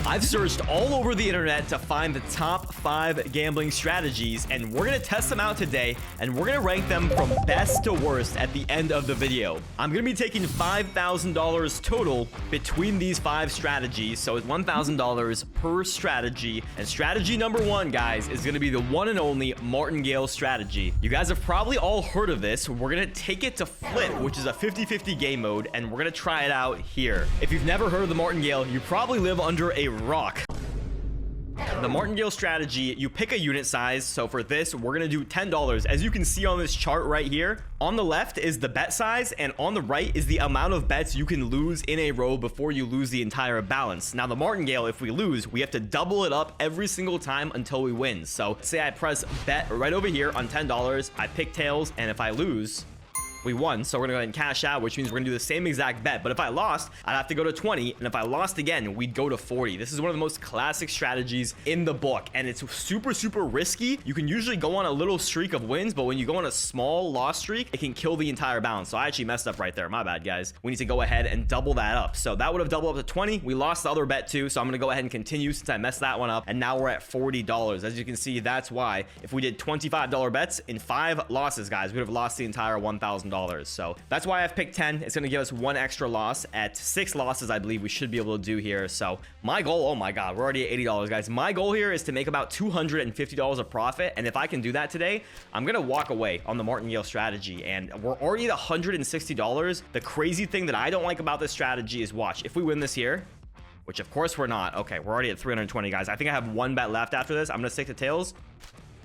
I've searched all over the internet to find the top 5 gambling strategies, and we're gonna test them out today, and we're gonna rank them from best to worst at the end of the video. I'm gonna be taking $5,000 total between these 5 strategies, so it's $1,000 per strategy. And strategy number 1, guys, is gonna be the one and only Martingale strategy. You guys have probably all heard of this. We're gonna take it to flip, which is a 50-50 game mode, and we're gonna try it out here. If you've never heard of the Martingale, you probably live under a rock. The Martingale strategy, you pick a unit size. So for this, we're gonna do $10. As you can see on this chart right here, on the left is the bet size, and on the right is the amount of bets you can lose in a row before you lose the entire balance. Now the Martingale, if we lose, we have to double it up every single time until we win. So say I press bet right over here on $10, I pick tails, and if I lose, we won. So we're gonna go ahead and cash out, which means we're gonna do the same exact bet. But if I lost, I'd have to go to 20, and if I lost again, we'd go to 40. This is one of the most classic strategies in the book, and it's super risky. You can usually go on a little streak of wins, but when you go on a small loss streak, it can kill the entire balance. So I actually messed up right there. My bad, guys. We need to go ahead and double that up. So that would have doubled up to 20. We lost the other bet too, so I'm gonna go ahead and continue since I messed that one up, and now we're at $40. As you can see, that's why if we did $25 bets in 5 losses, guys, we would have lost the entire $1,000. So that's why I've picked 10. It's going to give us 1 extra loss. At 6 losses, I believe we should be able to do here. So my goal, oh my God, we're already at $80, guys. My goal here is to make about $250 of profit. And if I can do that today, I'm going to walk away on the Martingale strategy. And we're already at $160. The crazy thing that I don't like about this strategy is, watch, if we win this here, which of course we're not. Okay, we're already at 320, guys. I think I have 1 bet left after this. I'm going to stick to tails.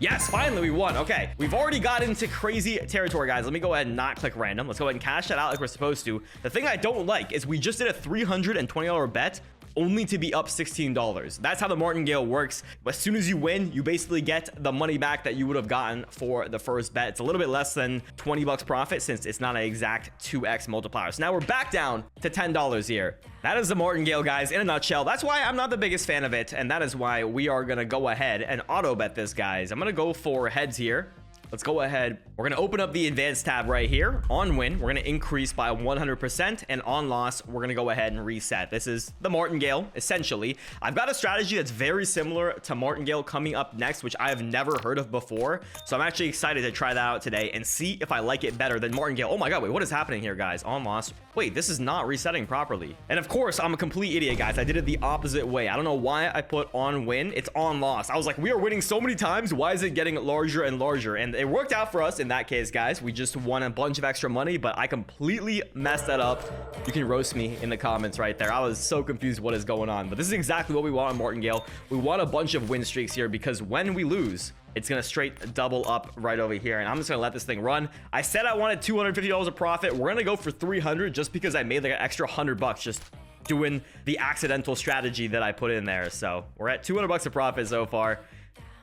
Yes, finally we won. Okay, we've already got into crazy territory, guys. Let me go ahead and not click random. Let's go ahead and cash that out like we're supposed to. The thing I don't like is we just did a $320 bet only to be up $16. That's how the Martingale works. As soon as you win, you basically get the money back that you would have gotten for the first bet. It's a little bit less than 20 bucks profit since it's not an exact 2x multiplier. So now we're back down to $10 here. That is the Martingale, guys, in a nutshell. That's why I'm not the biggest fan of it, and that is why we are gonna go ahead and auto bet this, guys. I'm gonna go for heads here. Let's go ahead. We're going to open up the advanced tab right here. On win, we're going to increase by 100%. And on loss, we're going to go ahead and reset. This is the Martingale, essentially. I've got a strategy that's very similar to Martingale coming up next, which I have never heard of before. So I'm actually excited to try that out today and see if I like it better than Martingale. Oh my God, wait, what is happening here, guys? On loss. Wait, this is not resetting properly. And of course, I'm a complete idiot, guys. I did it the opposite way. I don't know why I put on win. It's on loss. I was like, we are winning so many times. Why is it getting larger and larger? And it worked out for us in that case, guys. We just won a bunch of extra money, but I completely messed that up. You can roast me in the comments right there. I was so confused what is going on, but this is exactly what we want on Martingale. We want a bunch of win streaks here because when we lose, it's gonna straight double up right over here, and I'm just gonna let this thing run. I said I wanted $250 of profit. We're gonna go for 300 just because I made like an extra 100 bucks just doing the accidental strategy that I put in there. So we're at 200 bucks of profit so far.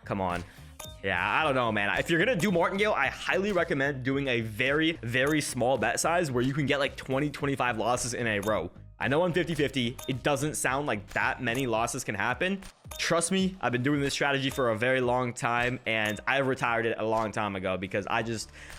Come on. Yeah, I don't know, man. If you're gonna do Martingale, I highly recommend doing a very small bet size where you can get like 20-25 losses in a row. I know on 50-50 it doesn't sound like that many losses can happen. Trust me, I've been doing this strategy for a very long time, and I retired it a long time ago because I've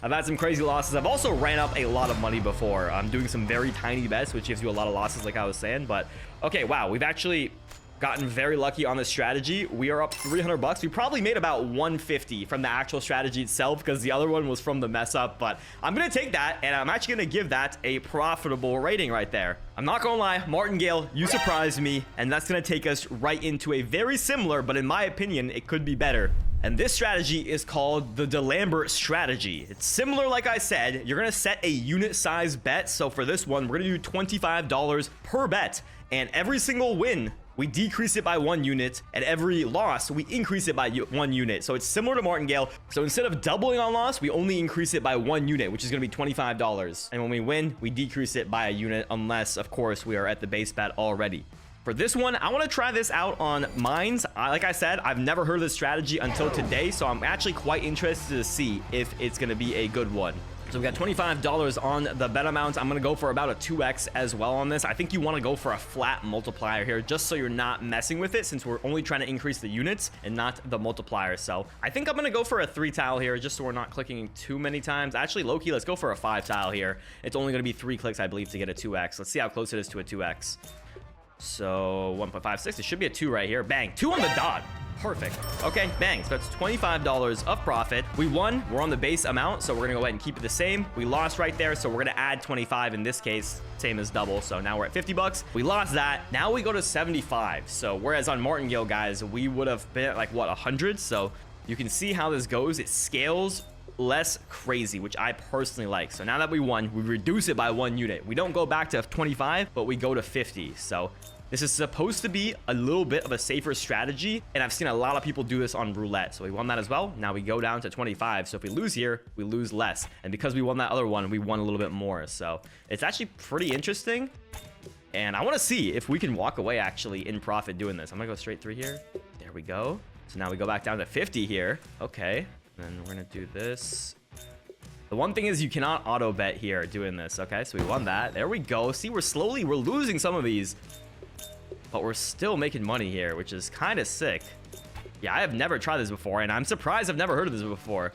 had some crazy losses. I've also ran up a lot of money before. I'm doing some very tiny bets, which gives you a lot of losses, like I was saying. But okay, wow, we've actually gotten very lucky on this strategy. We are up 300 bucks. We probably made about 150 from the actual strategy itself because the other one was from the mess up, but I'm gonna take that and I'm actually gonna give that a profitable rating right there. I'm not gonna lie, Martingale, you surprised me, and that's gonna take us right into a very similar, but in my opinion, it could be better. And this strategy is called the DeLambert strategy. It's similar, like I said. You're gonna set a unit size bet. So for this one, we're gonna do $25 per bet, and every single win, we decrease it by 1 unit, and every loss, we increase it by 1 unit. So it's similar to Martingale. So instead of doubling on loss, we only increase it by 1 unit, which is going to be $25. And when we win, we decrease it by a unit, unless, of course, we are at the base bet already. For this one, I want to try this out on mines. Like I said, I've never heard of this strategy until today, so I'm actually quite interested to see if it's going to be a good one. So we got $25 on the bet amount. I'm going to go for about a 2x as well on this. I think you want to go for a flat multiplier here just so you're not messing with it, since we're only trying to increase the units and not the multiplier. So I think I'm going to go for a 3 tile here just so we're not clicking too many times. Actually, low-key, let's go for a 5 tile here. It's only going to be 3 clicks, I believe, to get a 2x. Let's see how close it is to a 2x. So 1.56, it should be a 2 right here. Bang, 2 on the dot. Perfect. Okay, bang. So that's $25 of profit. We won. We're on the base amount, so we're gonna go ahead and keep it the same. We lost right there, so we're gonna add 25 in this case, same as double. So now we're at 50 bucks. We lost that. Now we go to 75. So whereas on Martingale, guys, we would have been at like what, 100. So you can see how this goes. It scales less crazy, which I personally like. So now that we won, we reduce it by 1 unit. We don't go back to 25, but we go to 50. So this is supposed to be a little bit of a safer strategy, and I've seen a lot of people do this on roulette. So we won that as well. Now we go down to 25. So if we lose here, we lose less. And because we won that other one, we won a little bit more. So it's actually pretty interesting. And I want to see if we can walk away actually in profit doing this. I'm going to go straight through here. There we go. So now we go back down to 50 here. Okay. And we're going to do this. The one thing is you cannot auto bet here doing this. Okay. So we won that. There we go. See, we're losing some of these, but we're still making money here, which is kind of sick. Yeah, I have never tried this before, and I'm surprised I've never heard of this before.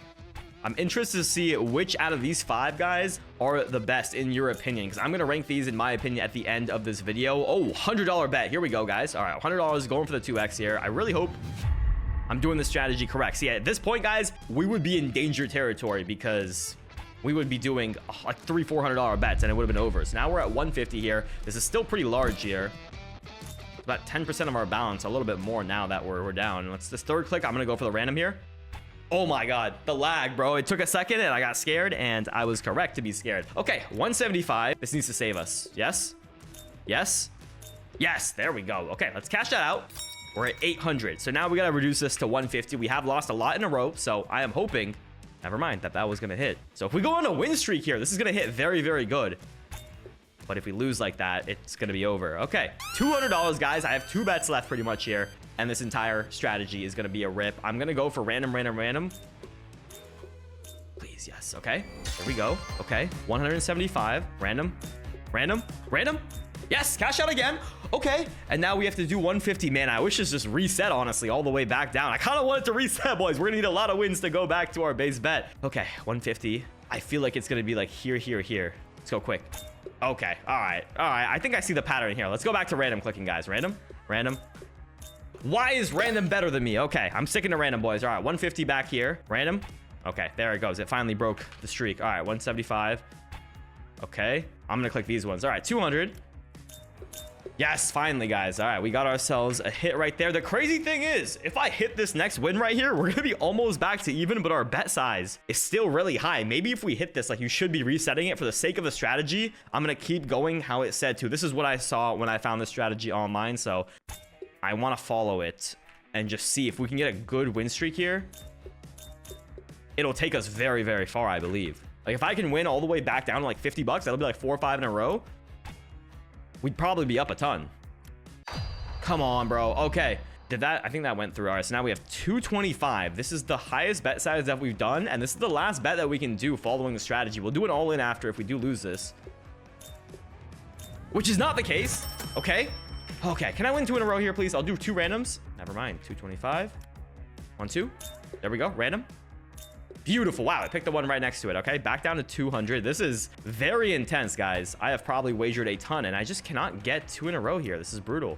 I'm interested to see which out of these 5 guys are the best in your opinion, because I'm going to rank these in my opinion at the end of this video. Oh, $100 bet. Here we go, guys. All right, $100 going for the 2x here. I really hope I'm doing the strategy correct. See, at this point, guys, we would be in danger territory because we would be doing like $300-400 bets, and it would have been over. So now we're at 150 here. This is still pretty large here. About 10% of our balance, a little bit more now that we're down. Let's this third click. I'm gonna go for the random here. Oh my god, the lag, bro. It took a second and I got scared, and I was correct to be scared. Okay, 175. This needs to save us. Yes, yes, yes. There we go. Okay, let's cash that out. We're at 800. So now we gotta reduce this to 150. We have lost a lot in a row, so I am hoping, never mind, that was gonna hit. So if we go on a win streak here, this is gonna hit very, very good. But if we lose like that, it's going to be over. Okay, $200, guys. I have 2 bets left pretty much here. And this entire strategy is going to be a rip. I'm going to go for random. Please, yes. Okay, there we go. Okay, 175. Random. Yes, cash out again. Okay, and now we have to do 150. Man, I wish this just reset, honestly, all the way back down. I kind of want it to reset, boys. We're going to need a lot of wins to go back to our base bet. Okay, 150. I feel like it's going to be like here. Let's go quick. Okay, all right. I think I see the pattern here. Let's go back to random clicking, guys. Random. Why is random better than me? Okay, I'm sticking to random, boys. All right, 150 back here. Random. Okay, there it goes. It finally broke the streak. All right, 175. Okay, I'm gonna click these ones. All right, 200. Yes, finally, guys. All right, we got ourselves a hit right there. The crazy thing is, if I hit this next win right here, we're gonna be almost back to even, but our bet size is still really high. Maybe if we hit this, like, you should be resetting it for the sake of the strategy. I'm gonna keep going how it said to. This is what I saw when I found this strategy online, so I want to follow it and just see if we can get a good win streak here. It'll take us very, very far, I believe. Like, if I can win all the way back down to like 50 bucks, that'll be like 4 or 5 in a row. We'd probably be up a ton. Come on, bro. Okay. I think that went through. All right, so now we have 225. This is the highest bet size that we've done, and this is the last bet that we can do following the strategy. We'll do an all-in after if we do lose this, which is not the case. Okay. Okay, can I win 2 in a row here, please? I'll do 2 randoms. Never mind. 225. 1, 2. There we go. Random. Beautiful. Wow, I picked the one right next to it. Okay, back down to 200. This is very intense, guys. I have probably wagered a ton, and I just cannot get 2 in a row here. This is brutal.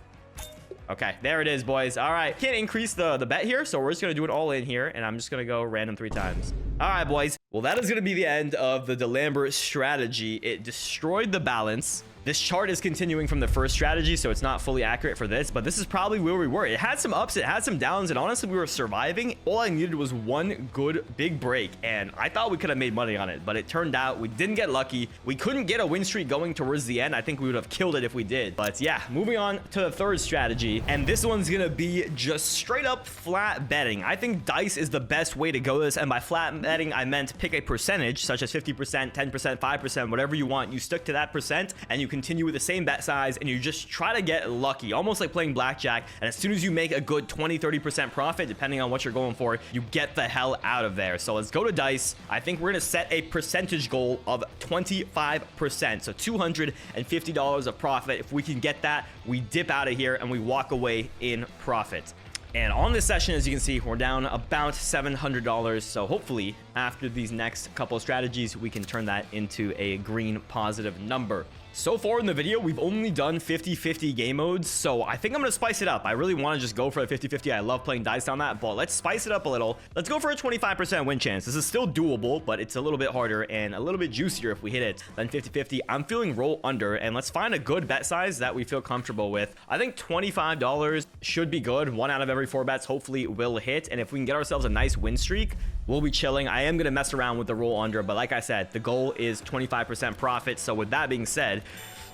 Okay, there it is, boys. All right, can't increase the bet here, so we're just gonna do it all in here, and I'm just gonna go random 3 times. All right, boys. Well, that is gonna be the end of the DeLambert strategy. It destroyed the balance. This chart is continuing from the first strategy, so it's not fully accurate for this, but this is probably where we were. It had some ups, it had some downs, and honestly, we were surviving. All I needed was one good big break, and I thought we could have made money on it, but it turned out we didn't get lucky. We couldn't get a win streak going towards the end. I think we would have killed it if we did. But yeah, moving on to the third strategy, and this one's gonna be just straight up flat betting. I think dice is the best way to go this, and by flat betting, I meant pick a percentage, such as 50%, 10%, 5%, whatever you want. You stick to that percent, and you continue with the same bet size, and you just try to get lucky, almost like playing blackjack. And as soon as you make a good 20-30% profit, depending on what you're going for, you get the hell out of there. So let's go to dice. I think we're gonna set a percentage goal of 25%, so $250 of profit. If we can get that, we dip out of here and we walk away in profit. And on this session, as you can see, we're down about $700. So hopefully after these next couple of strategies, we can turn that into a green positive number. So far in the video, we've only done 50-50 game modes, so I think I'm gonna spice it up. I really want to just go for a 50-50. I love playing dice on that, but let's spice it up a little. Let's go for a 25% win chance. This is still doable, but it's a little bit harder and a little bit juicier if we hit it than 50-50. I'm feeling roll under, and let's find a good bet size that we feel comfortable with. I think $25 should be good. 1 out of every 4 bets hopefully will hit, and if we can get ourselves a nice win streak, we'll be chilling. I am gonna mess around with the roll under, but like I said, the goal is 25% profit. So with that being said,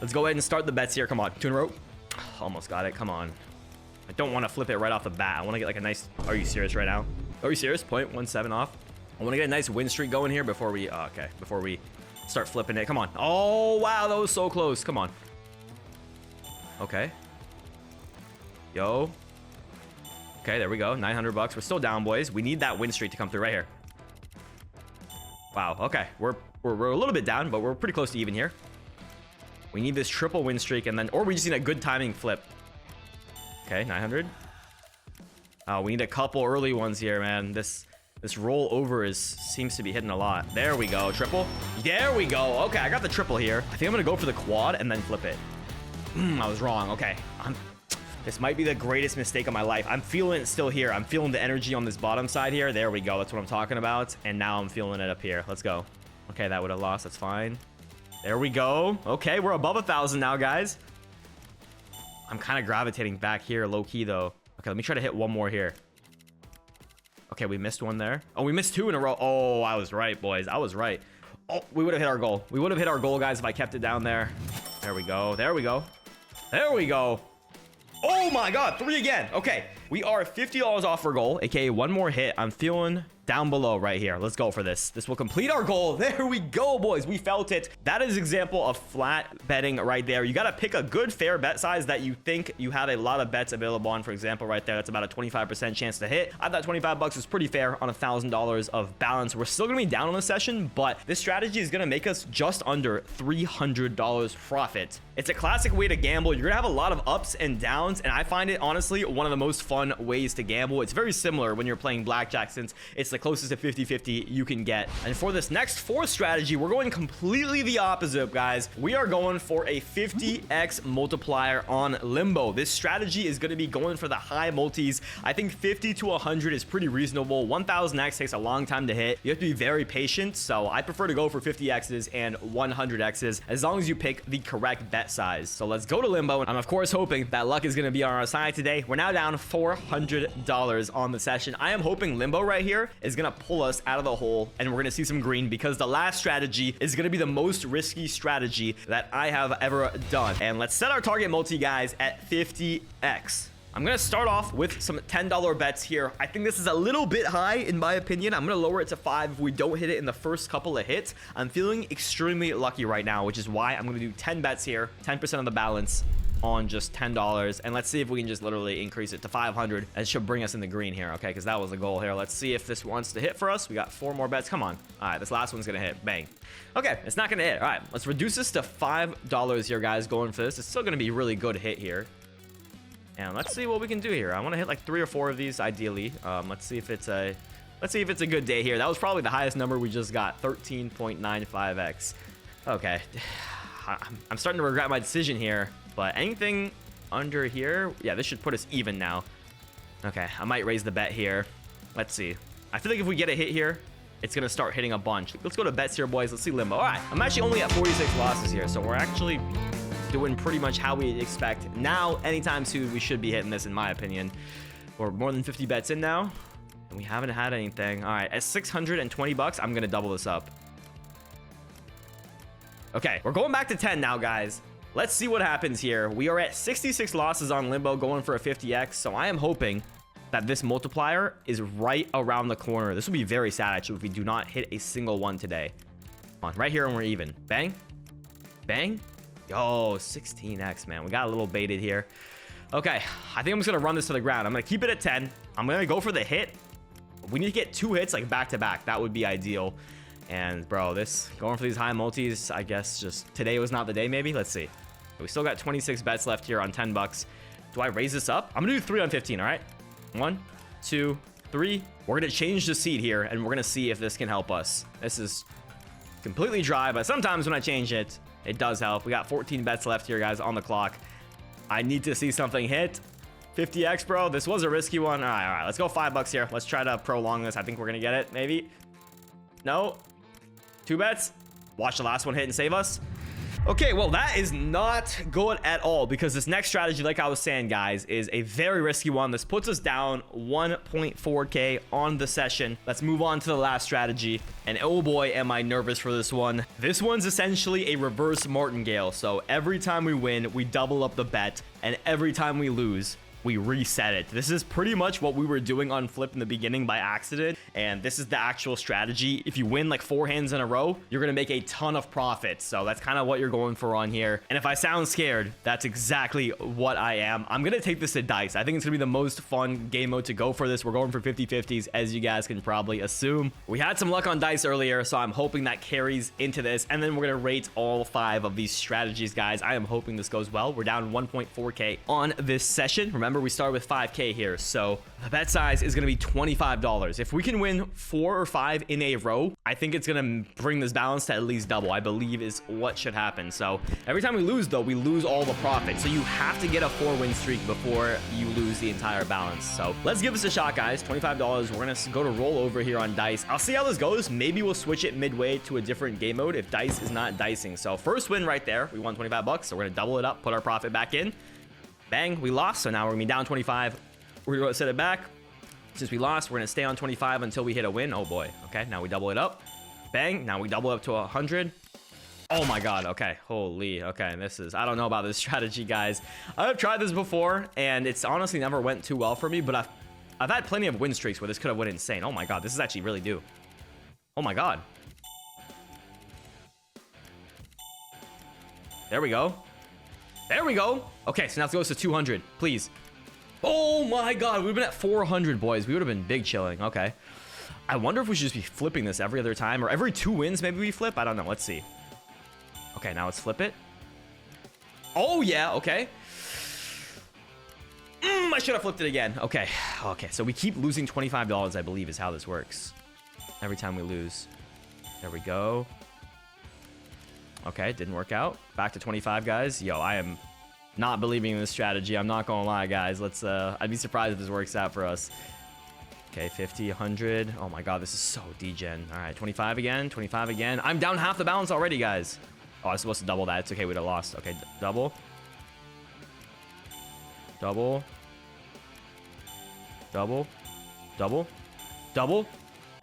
let's go ahead and start the bets here. Come on, 2 in a row. Almost got it. Come on. I don't want to flip it right off the bat. I want to get like a nice... Are you serious right now? Are you serious? 0.17 off. I want to get a nice win streak going here before we... okay, before we start flipping it. Come on. Oh, wow, that was so close. Come on. Okay. Yo. Okay, there we go. 900 bucks. We're still down, boys. We need that win streak to come through right here. Wow. Okay, we're a little bit down, but we're pretty close to even here. We need this triple win streak, and then, or we just need a good timing flip. Okay, 900. Oh, we need a couple early ones here, man. This roll over seems to be hitting a lot. There we go, triple. There we go. Okay, I got the triple here. I think I'm gonna go for the quad and then flip it. I was wrong. Okay, this might be the greatest mistake of my life. I'm feeling it still here. I'm feeling the energy on this bottom side here. There we go. That's what I'm talking about. And now I'm feeling it up here. Let's go. Okay, that would have lost. That's fine. There we go. Okay, we're above 1,000 now, guys. I'm kind of gravitating back here, low key though. Okay, let me try to hit one more here. Okay, we missed one there. Oh, we missed 2 in a row. Oh, I was right, boys. I was right. Oh, we would have hit our goal. We would have hit our goal, guys, if I kept it down there. There we go. There we go. There we go. Oh my God, 3 again. Okay, we are $50 off our goal, aka one more hit. I'm feeling down below right here. Let's go for this. This will complete our goal. There we go, boys. We felt it. That is an example of flat betting right there. You got to pick a good fair bet size that you think you have a lot of bets available on. For example, right there, that's about a 25% chance to hit. I thought 25 bucks was pretty fair on $1,000 of balance. We're still gonna be down on the session, but this strategy is gonna make us just under $300 profit. It's a classic way to gamble. You're gonna have a lot of ups and downs, and I find it honestly one of the most fun ways to gamble. It's very similar when you're playing blackjack, since it's the closest to 50-50 you can get. And for this next 4th strategy, we're going completely the opposite, guys. We are going for a 50x multiplier on Limbo. This strategy is going to be going for the high multis. I think 50 to 100 is pretty reasonable. 1000x takes a long time to hit. You have to be very patient, so I prefer to go for 50x's and 100x's as long as you pick the correct bet size. So let's go to Limbo. I'm of course hoping that luck is going to be on our side today. We're now down $400 on the session. I am hoping Limbo right here is going to pull us out of the hole and we're going to see some green, because the last strategy is going to be the most risky strategy that I have ever done. And let's set our target multi, guys, at 50x. I'm going to start off with some $10 bets here. I think this is a little bit high in my opinion. I'm going to lower it to 5 if we don't hit it in the first couple of hits. I'm feeling extremely lucky right now, which is why I'm going to do 10 bets here, 10% of the balance on just $10, and let's see if we can just literally increase it to 500. It should bring us in the green here, okay, because that was the goal here. Let's see if this wants to hit for us. We got 4 more bets. Come on. All right, this last one's gonna hit. Bang. Okay, it's not gonna hit. All right, let's reduce this to $5 here, guys, going for this. It's still gonna be a really good hit here, and let's see what we can do here. I want to hit like 3 or 4 of these ideally. Let's see if it's a good day here. That was probably the highest number we just got, 13.95x. Okay, I'm starting to regret my decision here. But anything under here, yeah, this should put us even now. Okay, I might raise the bet here. Let's see. I feel like if we get a hit here, it's gonna start hitting a bunch. Let's go to bets here, boys. Let's see Limbo. All right, I'm actually only at 46 losses here, so we're actually doing pretty much how we expect. Now, anytime soon, we should be hitting this, in my opinion. We're more than 50 bets in now, and we haven't had anything. All right, at 620 bucks, I'm gonna double this up. Okay, we're going back to 10 now, guys. Let's see what happens here. We are at 66 losses on Limbo, going for a 50x. So I am hoping that this multiplier is right around the corner. This will be very sad, actually, if we do not hit a single one today. Come on, right here, and we're even. Bang. Bang. Yo, 16x, man. We got a little baited here. Okay, I think I'm just going to run this to the ground. I'm going to keep it at 10. I'm going to go for the hit. We need to get 2 hits, like, back-to-back. That would be ideal. And, bro, this going for these high multis, I guess just today was not the day, maybe. Let's see. We still got 26 bets left here on 10 bucks. Do I raise this up? I'm gonna do 3 on 15, all right? 1, 2, 3. We're gonna change the seed here, and we're gonna see if this can help us. This is completely dry, but sometimes when I change it, It does help. We got 14 bets left here, guys, on the clock. I need to see something hit. 50x, bro. This was a risky one. All right. Let's go $5 here. Let's try to prolong this. I think we're going to get it, maybe. No. 2 bets. Watch the last one hit and save us. Okay, well, that is not good at all because this next strategy, like I was saying, guys, is a very risky one. This puts us down 1.4K on the session. Let's move on to the last strategy. And oh boy, am I nervous for this one. This one's essentially a reverse Martingale. So every time we win, we double up the bet. And every time we lose, we reset it. This is pretty much what we were doing on Flip in the beginning by accident, and this is the actual strategy. If you win like 4 hands in a row, you're gonna make a ton of profit. So that's kind of what you're going for on here. And if I sound scared, that's exactly what I am. I'm gonna take this to dice. I think it's gonna be the most fun game mode to go for this. We're going for 50-50s, as you guys can probably assume. We had some luck on dice earlier, so I'm hoping that carries into this, and then we're gonna rate all 5 of these strategies, guys. I am hoping this goes well. We're down 1.4K on this session. Remember, we start with 5K here, so the bet size is going to be $25. If we can win 4 or 5 in a row, I think it's going to bring this balance to at least double, I believe is what should happen. So every time we lose, though, we lose all the profit. So you have to get a 4-win streak before you lose the entire balance. So let's give this a shot, guys. $25. We're going to go to roll over here on dice. I'll see how this goes. Maybe we'll switch it midway to a different game mode if dice is not dicing. So first win right there. We won $25, so we're going to double it up, put our profit back in. Bang, we lost, so now we're gonna be down 25. We're gonna set it back. Since we lost, we're gonna stay on 25 until we hit a win. Oh boy. Okay, now we double it up. Bang, now we double up to 100. Oh my god. Okay, holy. Okay, this is, I don't know about this strategy, guys. I've tried this before and it's honestly never went too well for me, but I've had plenty of win streaks where this could have went insane. Oh my god, this is actually really due. Oh my god. There we go. There we go. Okay, so now it goes to 200, please. Oh my god, we've been at 400, boys. We would have been big chilling. Okay. I wonder if we should just be flipping this every other time or every 2 wins maybe we flip. I don't know. Let's see. Okay, now let's flip it. Oh yeah, okay. I should have flipped it again. Okay. Okay, so we keep losing $25, I believe is how this works. Every time we lose. There we go. Okay, didn't work out. Back to 25, guys. Yo, I am not believing in this strategy. I'm not gonna lie, guys. Let's I'd be surprised if this works out for us. Okay, 50, 100. Oh my god, this is so degen. All right, 25 again, 25 again. I'm down half the balance already, guys. Oh, I was supposed to double that. It's okay, we'd have lost. Okay, double. Double. Double. Double. Double.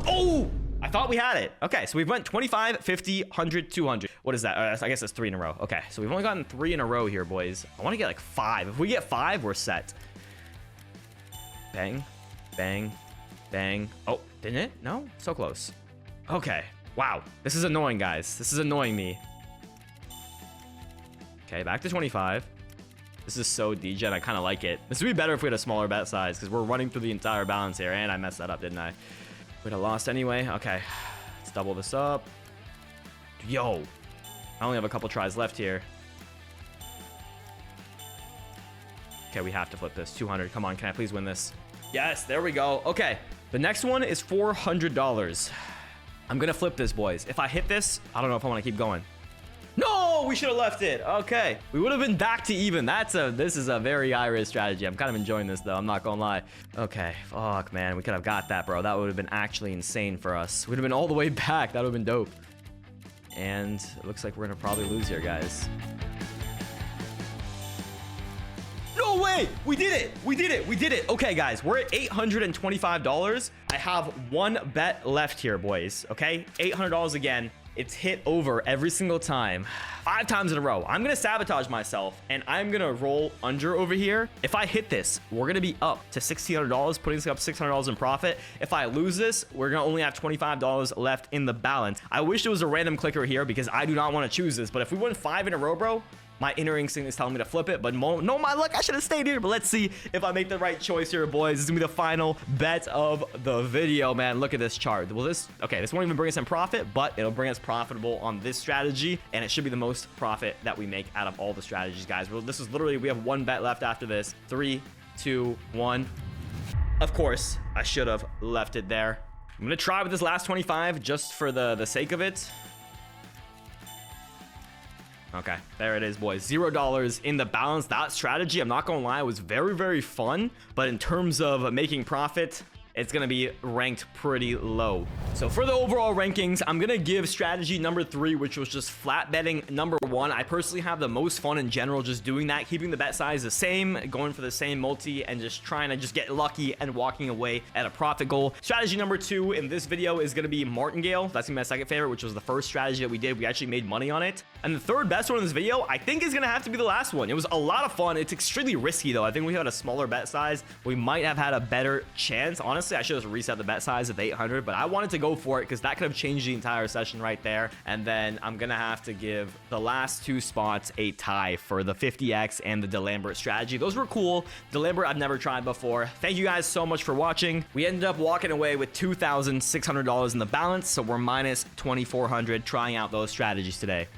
Oh! I thought we had it. Okay, so we've went 25, 50, 100, 200. What is that? I guess that's 3 in a row. Okay, so we've only gotten 3 in a row here, boys. I want to get like 5. If we get 5, we're set. Bang, bang, bang. Oh, didn't it? No? So close. Okay. Wow. This is annoying, guys. This is annoying me. Okay, back to 25. This is so degen. I kind of like it. This would be better if we had a smaller bet size because we're running through the entire balance here. And I messed that up, didn't I? We'd have lost anyway. Okay, let's double this up. Yo, I only have a couple tries left here. Okay, we have to flip this. 200. Come on, can I please win this? Yes, there we go. Okay, the next one is $400. I'm gonna flip this, boys. If I hit this, I don't know if I want to keep going. No, we should have left it. Okay, we would have been back to even. This is a very high-risk strategy. I'm kind of enjoying this, though. I'm not gonna lie. Okay, fuck, man. We could have got that, bro. That would have been actually insane for us. We'd have been all the way back. That would have been dope. And it looks like we're gonna probably lose here, guys. No way! We did it! We did it! We did it! Okay, guys, we're at $825. I have 1 bet left here, boys. Okay, $800 again. It's hit over every single time, 5 times in a row. I'm gonna sabotage myself and I'm gonna roll under over here. If I hit this, we're gonna be up to $1,600, putting us up $600 in profit. If I lose this, we're gonna only have $25 left in the balance. I wish there was a random clicker here because I do not want to choose this, but if we win 5 in a row, bro, my inner instinct is telling me to flip it, but no, my luck, I should have stayed here. But let's see if I make the right choice here, boys. This is gonna be the final bet of the video, man. Look at this chart. Well, this won't even bring us in profit, but it'll bring us profitable on this strategy, and it should be the most profit that we make out of all the strategies, guys. Well, this is literally, we have 1 bet left after this. 3, 2, 1. Of course, I should have left it there. I'm gonna try with this last 25 just for the sake of it. Okay, there it is, boys. $0 in the balance. That strategy, I'm not gonna lie, was very, very fun. But in terms of making profit, it's going to be ranked pretty low. So for the overall rankings, I'm going to give strategy number 3, which was just flat betting number 1. I personally have the most fun in general just doing that, keeping the bet size the same, going for the same multi, and just trying to just get lucky and walking away at a profit goal. Strategy number 2 in this video is going to be Martingale. That's going to be my second favorite, which was the first strategy that we did. We actually made money on it. And the third best one in this video, I think, is going to have to be the last one. It was a lot of fun. It's extremely risky, though. I think we had a smaller bet size. We might have had a better chance. Honestly, I should have reset the bet size of 800, but I wanted to go for it because that could have changed the entire session right there. And then I'm gonna have to give the last 2 spots a tie for the 50x and the DeLambert strategy. Those were cool. DeLambert I've never tried before. Thank you guys so much for watching. We ended up walking away with $2,600 in the balance, so we're minus 2,400 trying out those strategies today.